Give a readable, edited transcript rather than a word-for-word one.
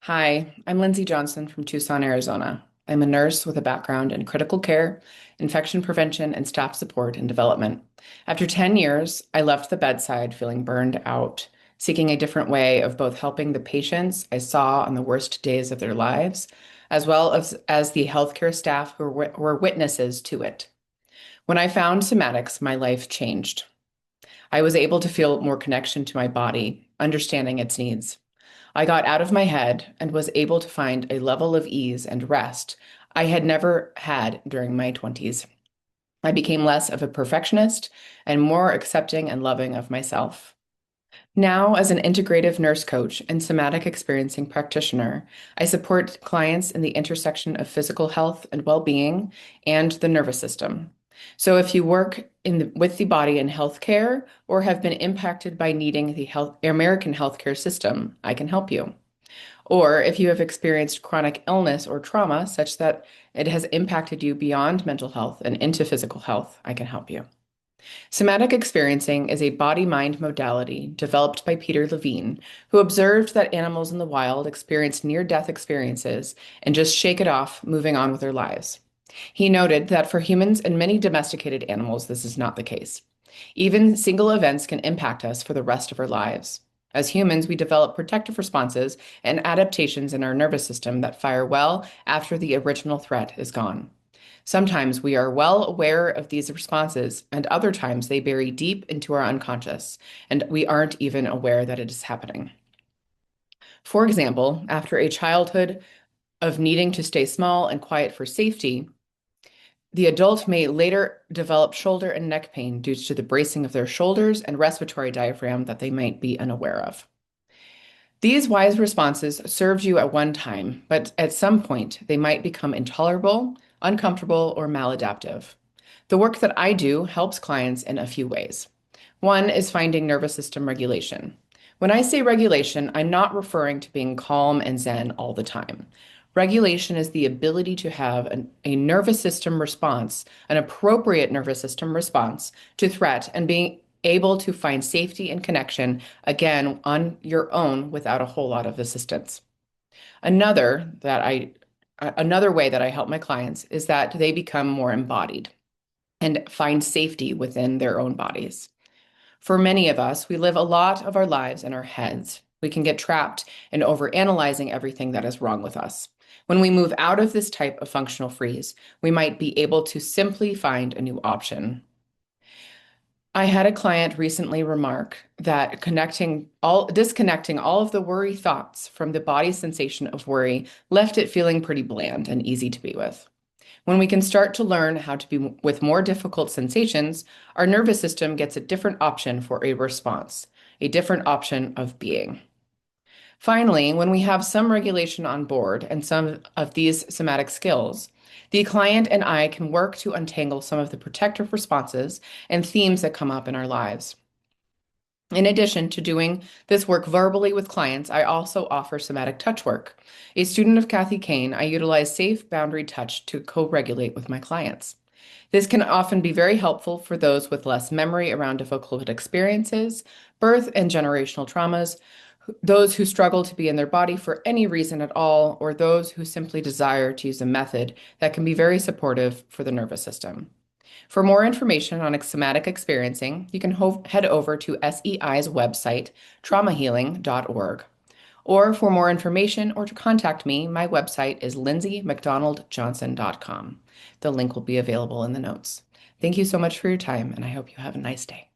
Hi, I'm Lindsay Johnson from Tucson, Arizona. I'm a nurse with a background in critical care, infection prevention, and staff support and development. After 10 years, I left the bedside feeling burned out, seeking a different way of both helping the patients I saw on the worst days of their lives, as well as the healthcare staff who were witnesses to it. When I found somatics, my life changed. I was able to feel more connection to my body, understanding its needs. I got out of my head and was able to find a level of ease and rest I had never had during my 20s. I became less of a perfectionist and more accepting and loving of myself. Now, as an integrative nurse coach and somatic experiencing practitioner, I support clients in the intersection of physical health and well-being and the nervous system. So if you work with the body in healthcare or have been impacted by needing the American healthcare system, I can help you. Or if you have experienced chronic illness or trauma such that it has impacted you beyond mental health and into physical health, I can help you. Somatic experiencing is a body-mind modality developed by Peter Levine, who observed that animals in the wild experience near-death experiences and just shake it off, moving on with their lives. He noted that for humans and many domesticated animals, this is not the case. Even single events can impact us for the rest of our lives. As humans, we develop protective responses and adaptations in our nervous system that fire well after the original threat is gone. Sometimes we are well aware of these responses, and other times they bury deep into our unconscious, and we aren't even aware that it is happening. For example, after a childhood of needing to stay small and quiet for safety, the adult may later develop shoulder and neck pain due to the bracing of their shoulders and respiratory diaphragm that they might be unaware of. These wise responses served you at one time, but at some point they might become intolerable, uncomfortable, or maladaptive. The work that I do helps clients in a few ways. One is finding nervous system regulation. When I say regulation, I'm not referring to being calm and zen all the time. Regulation is the ability to have a nervous system response, an appropriate nervous system response to threat, and being able to find safety and connection again on your own without a whole lot of assistance. Another that I Another way that I help my clients is that they become more embodied and find safety within their own bodies. For many of us, we live a lot of our lives in our heads. We can get trapped in overanalyzing everything that is wrong with us. When we move out of this type of functional freeze, we might be able to simply find a new option. I had a client recently remark that disconnecting all of the worry thoughts from the body sensation of worry left it feeling pretty bland and easy to be with. When we can start to learn how to be with more difficult sensations, our nervous system gets a different option for a response, a different option of being. Finally, when we have some regulation on board and some of these somatic skills, the client and I can work to untangle some of the protective responses and themes that come up in our lives. In addition to doing this work verbally with clients, I also offer somatic touch work. A student of Kathy Kane, I utilize safe boundary touch to co-regulate with my clients. This can often be very helpful for those with less memory around difficult experiences, birth and generational traumas, those who struggle to be in their body for any reason at all, or those who simply desire to use a method that can be very supportive for the nervous system. For more information on somatic experiencing, you can head over to SEI's website, traumahealing.org. Or for more information or to contact me, my website is lindsaymcdonaldjohnson.com. The link will be available in the notes. Thank you so much for your time, and I hope you have a nice day.